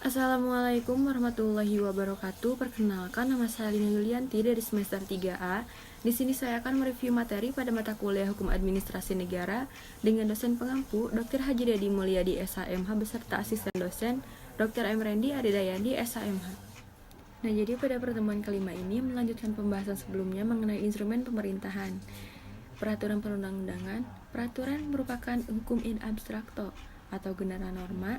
Assalamualaikum warahmatullahi wabarakatuh. Perkenalkan, nama saya Lina Yulianti dari semester 3A. Di sini saya akan mereview materi pada mata kuliah Hukum Administrasi Negara dengan dosen pengampu Dr. Haji Dedi Mulyadi SHMH beserta asisten dosen Dr. M. Rendi Aridayandi SHMH. Nah, jadi pada pertemuan kelima ini melanjutkan pembahasan sebelumnya mengenai instrumen pemerintahan. Peraturan perundang-undangan, peraturan merupakan hukum in abstrakto atau genera norma.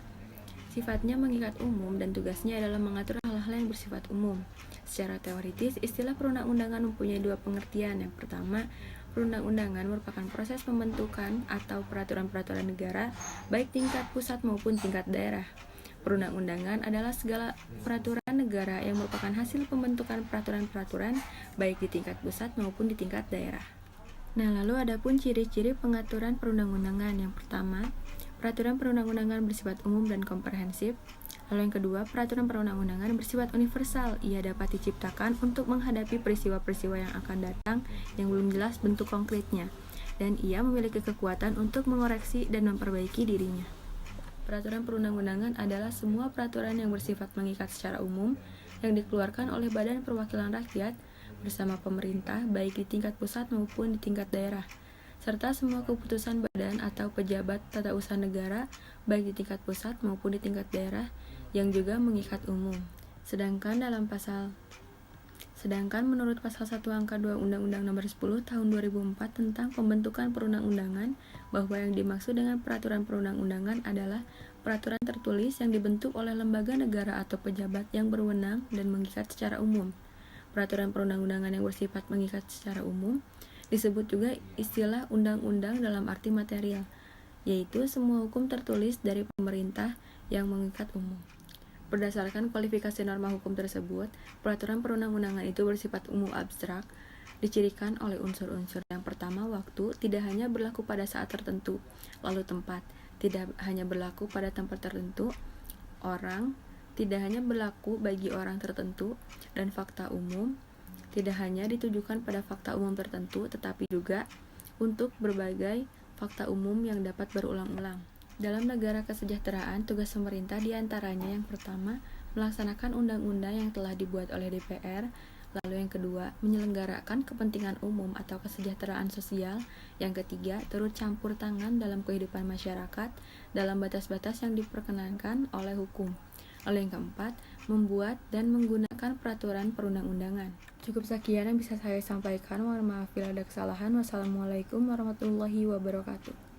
Sifatnya mengikat umum dan tugasnya adalah mengatur hal-hal yang bersifat umum. Secara teoritis, istilah perundang-undangan mempunyai dua pengertian. Yang pertama, perundang-undangan merupakan proses pembentukan atau peraturan-peraturan negara, baik tingkat pusat maupun tingkat daerah. Perundang-undangan adalah segala peraturan negara yang merupakan hasil pembentukan peraturan-peraturan, baik di tingkat pusat maupun di tingkat daerah. Nah, lalu ada pun ciri-ciri pengaturan perundang-undangan. Yang pertama, peraturan perundang-undangan bersifat umum dan komprehensif. Lalu yang kedua, peraturan perundang-undangan bersifat universal. Ia dapat diciptakan untuk menghadapi peristiwa-peristiwa yang akan datang yang belum jelas bentuk konkretnya. Dan ia memiliki kekuatan untuk mengoreksi dan memperbaiki dirinya. Peraturan perundang-undangan adalah semua peraturan yang bersifat mengikat secara umum yang dikeluarkan oleh Badan Perwakilan Rakyat bersama pemerintah baik di tingkat pusat maupun di tingkat daerah, serta semua keputusan badan atau pejabat tata usaha negara baik di tingkat pusat maupun di tingkat daerah yang juga mengikat umum. Sedangkan menurut pasal 1 angka 2 Undang-Undang Nomor 10 Tahun 2004 tentang pembentukan perundang-undangan, bahwa yang dimaksud dengan peraturan perundang-undangan adalah peraturan tertulis yang dibentuk oleh lembaga negara atau pejabat yang berwenang dan mengikat secara umum. Peraturan perundang-undangan yang bersifat mengikat secara umum disebut juga istilah undang-undang dalam arti material, yaitu semua hukum tertulis dari pemerintah yang mengikat umum. Berdasarkan kualifikasi norma hukum tersebut, peraturan perundang-undangan itu bersifat umum abstrak, dicirikan oleh unsur-unsur. Yang pertama, waktu, tidak hanya berlaku pada saat tertentu. Lalu tempat, tidak hanya berlaku pada tempat tertentu. Orang, tidak hanya berlaku bagi orang tertentu. Dan fakta umum, tidak hanya ditujukan pada fakta umum tertentu, tetapi juga untuk berbagai fakta umum yang dapat berulang-ulang. Dalam negara kesejahteraan, tugas pemerintah diantaranya yang pertama, melaksanakan undang-undang yang telah dibuat oleh DPR. Lalu yang kedua, menyelenggarakan kepentingan umum atau kesejahteraan sosial. Yang ketiga, turut campur tangan dalam kehidupan masyarakat dalam batas-batas yang diperkenankan oleh hukum. Lalu yang keempat, membuat dan menggunakan peraturan perundang-undangan. Cukup sekian yang bisa saya sampaikan. Mohon maaf bila ada kesalahan. Wassalamualaikum warahmatullahi wabarakatuh.